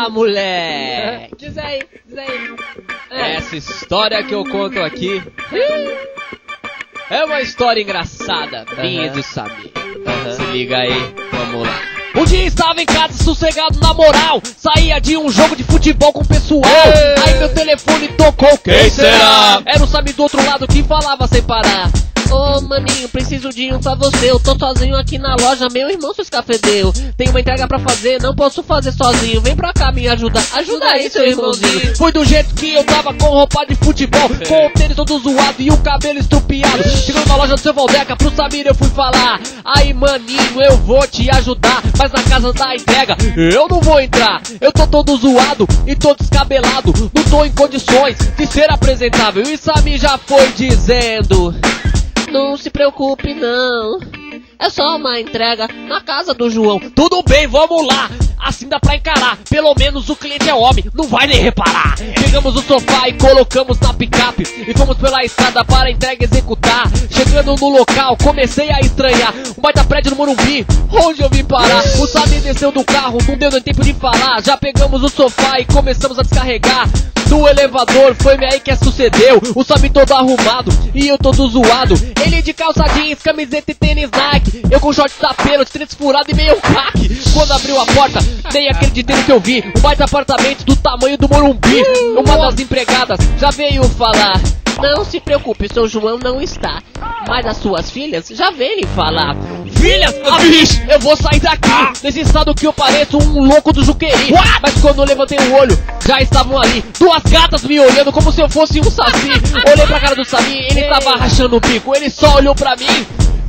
Ah, moleque. Diz aí. Essa história que eu conto aqui é uma história engraçada, minha e do Samir. Se liga aí, vamos lá. Um dia estava em casa sossegado na moral, saía de um jogo de futebol com o pessoal. Aí meu telefone tocou, quem será? Era o Samir do outro lado que falava sem parar. Ô maninho, preciso de um pra você. Eu tô sozinho aqui na loja, meu irmão se escafedeu. Tem uma entrega pra fazer, não posso fazer sozinho. Vem pra cá me ajudar, ajuda aí seu irmãozinho. Foi do jeito que eu tava, com roupa de futebol, com o tênis todo zoado e o cabelo estrupiado. Chegando na loja do seu Valdeca, pro Samir eu fui falar. Aí maninho, eu vou te ajudar, mas na casa da entrega eu não vou entrar. Eu tô todo zoado e todo descabelado, não tô em condições de ser apresentável. E Samir já foi dizendo: não se preocupe não, é só uma entrega na casa do João. Tudo bem, vamos lá, assim dá pra encarar. Pelo menos o cliente é homem, não vai nem reparar. Pegamos o sofá e colocamos na picape e fomos pela estrada para a entrega executar. Chegando no local, comecei a estranhar um baita prédio no Morumbi, onde eu vim parar. O Samir desceu do carro, não deu nem tempo de falar. Já pegamos o sofá e começamos a descarregar. No elevador, foi-me aí que sucedeu. O Samir todo arrumado e eu todo zoado. Ele de calça jeans, camiseta e tênis Nike. Eu com short da pelo, de tênis furado e meio caque. Quando abriu a porta, nem acreditei no que eu vi. Um baita apartamento do tamanho do Morumbi. Uma das empregadas já veio falar: não se preocupe, seu João não está, mas as suas filhas já vêm falar. Filhas? Bicho, eu vou sair daqui. Nesse estado que eu pareço um louco do Juqueri. Mas quando eu levantei o olho, já estavam ali duas gatas me olhando como se eu fosse um saci. Olhei pra cara do Samir, ele tava rachando o bico. Ele só olhou pra mim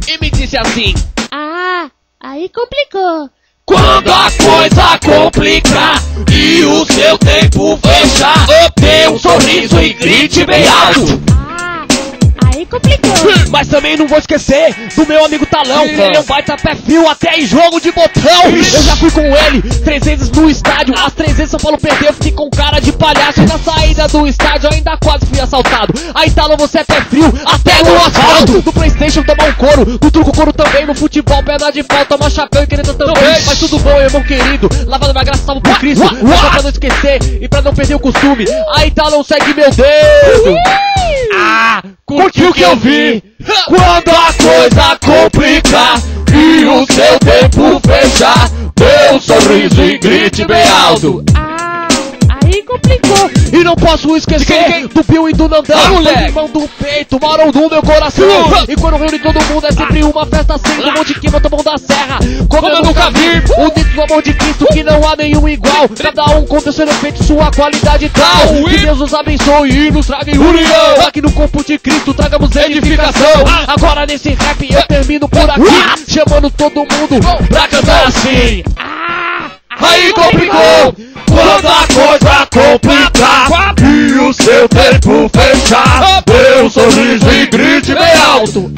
e me disse assim: ah, aí complicou. quando a coisa complicar e o seu tempo fechar, dê um sorriso e grite bem alto. Aí complicou. Mas também não vou esquecer do meu amigo Talão. Ele é um baita pé frio até em jogo de botão. Eu já fui com ele 3 vezes no estádio. As 3 vezes São Paulo perdeu, fiquei com cara de palhaço. Na saída do estádio eu ainda quase fui assaltado. Aí Talão, você é pé frio até no asfalto. No Playstation tomar um couro, no truco couro também. No futebol perna de pau, toma chapéu e querida também. Mas tudo bom, irmão querido, lavado na graça, salvo por Cristo. Mas só pra não esquecer e pra não perder o costume, aí Talão, segue meu dedo. Curtiu o que eu vi? Quando a coisa complicar e o seu tempo fechar, dê um sorriso e grite bem alto. Aí complicou. E não posso esquecer do Bill e do Nandão, moleque, irmão do peito, moram no meu coração. E quando reúne todo mundo é sempre uma festa assim, do Monte Quima, do Mão da Serra, como eu nunca vi. Unidos no amor de Cristo que não há nenhum igual. Cada um com seu efeito, sua qualidade tal. Que Deus nos abençoe e nos traga em união. Aqui no corpo de Cristo tragamos edificação. Agora nesse rap eu termino por aqui, chamando todo mundo pra cantar assim. Aí complicou. Quando a coisa complicar e o seu tempo fechar, dê um sorriso e grite bem alto.